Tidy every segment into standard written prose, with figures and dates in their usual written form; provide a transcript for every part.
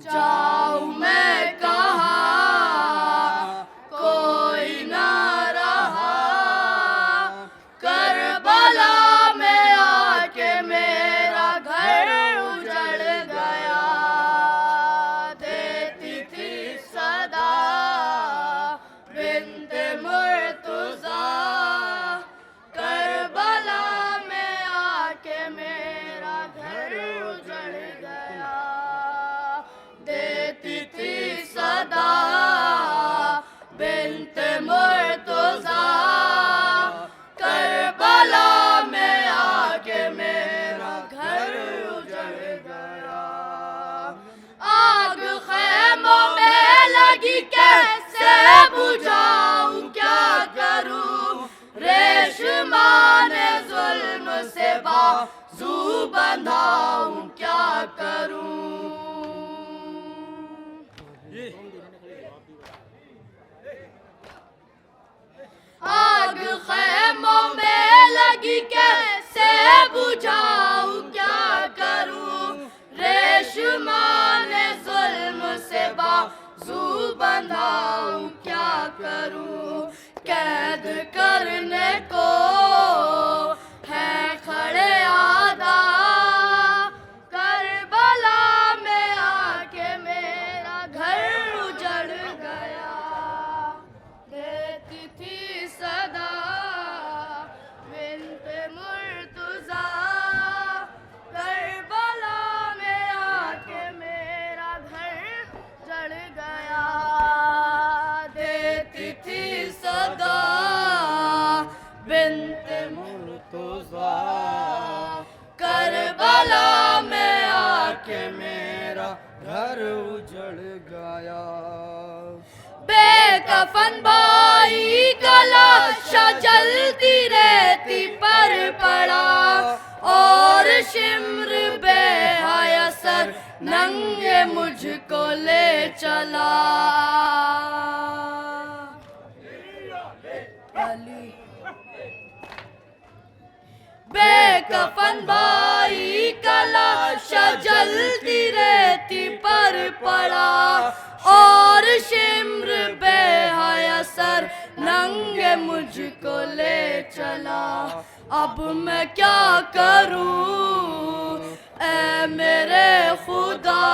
जाऊं मैं कहाँ, कोई ना रहा। करबला में आके मेरा घर उजड़ गया। देती थी सदा बिन्ते मुर्तज़ा, करबला में आके मेरा घर उजड़ गया। देती थी सदा बिन्ते मुर्तज़ा, करबला में आके मेरा घर उजड़ गया। आग खैमों में लगी कैसे बुझाऊं, क्या करूं, रेशमाने जुल्म से बाजू बंधाऊं, क्या करूं। आग खैमों में लगी कैसे बुझाऊं, क्या करूं, रेशमाने जुल्म से बाजू बंधाऊं, क्या करूं। कैद करने को है खड़े आदा, करबला में आके मेरा घर उजड़ गया। देती थी सदा बिन्ते मुर्तज़ा, करबला में आके मेरा घर जड़ गया। देती थी सदा बिन्ते मुर्तज़ा, करबला में आके मेरा घर उजड़ गया। बेकफन भाई का लाशा जलती रहती पर पड़ा, और शिम्र बेहया सर नंगे मुझको ले चला। बेकफन भाई का लाशा जलती रहती पर पड़ा, और शिम्र बेहया सर नंगे मुझको ले चला। अब मैं क्या करूं ऐ मेरे खुदा,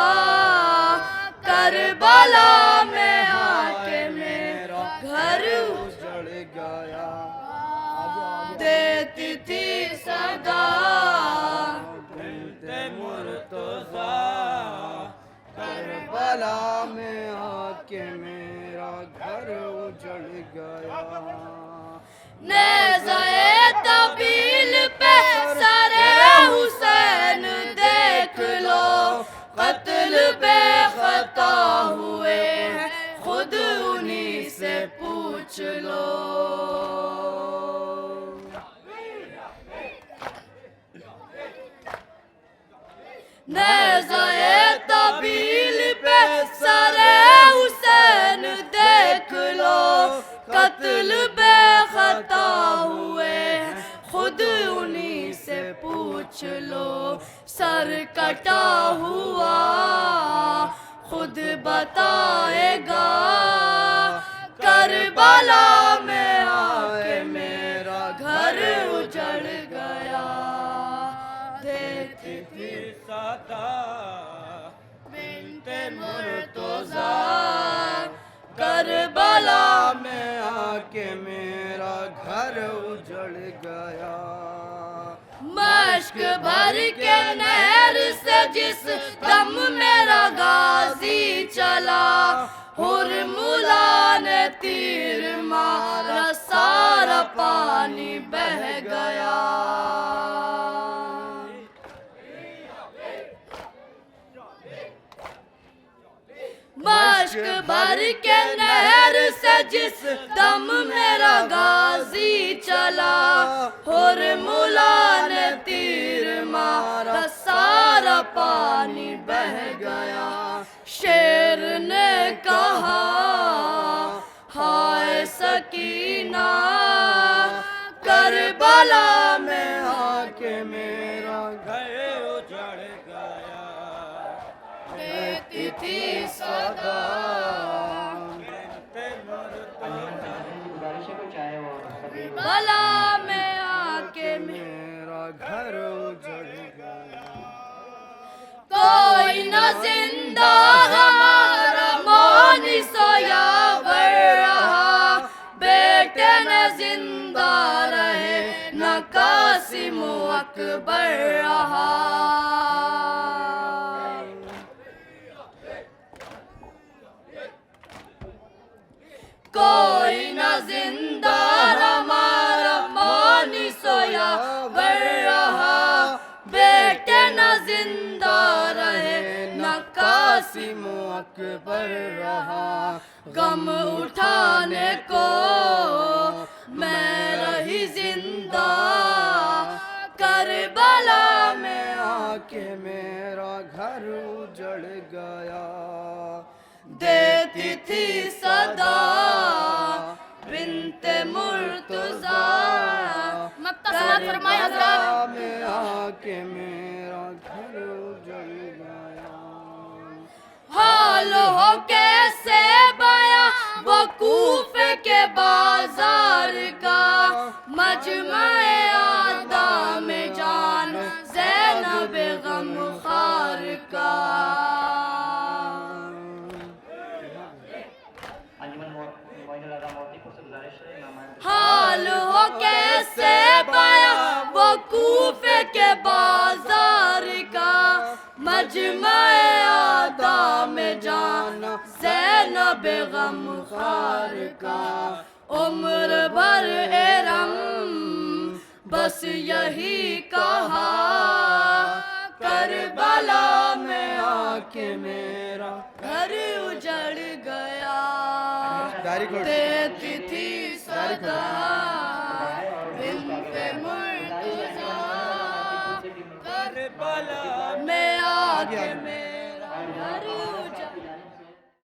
करबला में आके मेरा घर उजड़ गया। देती थी सदा बिन्ते मुर्तज़ा, करबला में आके मेरा घर उजड़ गया। नेज़ाए तबील पे सरे हुसैन देख लो, कत्ल बेखता हुए हैं खुद उन्हीं से पूछ लो। नेज़ाए तबील पे सरे हुसैन देख लो, कत्ल बेखता हुए खुद उन्हीं से पूछ लो। सर कटा हुआ खुद बताएगा, करबला में आके मेरा घर उजड़ गया। देती थी सदा बिन्ते मुर्तज़ा, करबला में आके मेरा घर उजड़ गया। मश्क भर के नहर से जिस दम मेरा गाजी चला, हुरमुला ने तीर मारा सारा पानी बह गया। मश्क भर के नहर से जिस दम मेरा गाजी चला, हुरमुला ने तीर मारा सारा पानी बह गया। शेर ने कहा हाय सकीना, करबला में आके मेरा घर उजड़ गया। देती थी सदा। गुजारिश है कोई चाहे वो कभी भला में आके मेरा घर उजड़ गया। कोई न जिंदा हमारा मौन सोया वर रहा, बेटे न जिंदा रहे न कासिम अकबर रहा। कोई न जिंदा हमारा मौन सोया वर रहा, बेटे न जिंदा रहे न कासिम अकबर रहा। गम उठाने को मैं रही जिंदा, करबला में आके मेरा घर उजड़ गया। देती थी सदा बिनते मुर्तजा। मक्ता समात फरमाए हजरत। में आके मेरा घर उजड़ गया। हाल हो कैसे बया वो कूफे के बाजार का, मजमाए आदा में जान ज़ैनब गमखार का। अंजुमन मोइनुल आज़म मोतीपुर से गुजारिश है इमाम हाल हो कैसे बया वो कूफे के बाजार का, मजमाए आदा में जान ज़ैनब गमखार का। उम्र भर एरम बस यही कहा, करबला में आके मेरा घर उजड़ गया। डायरी खोल। देती थी सदा बिनते मुर्तजा, करबला में आके मेरा घर उजड़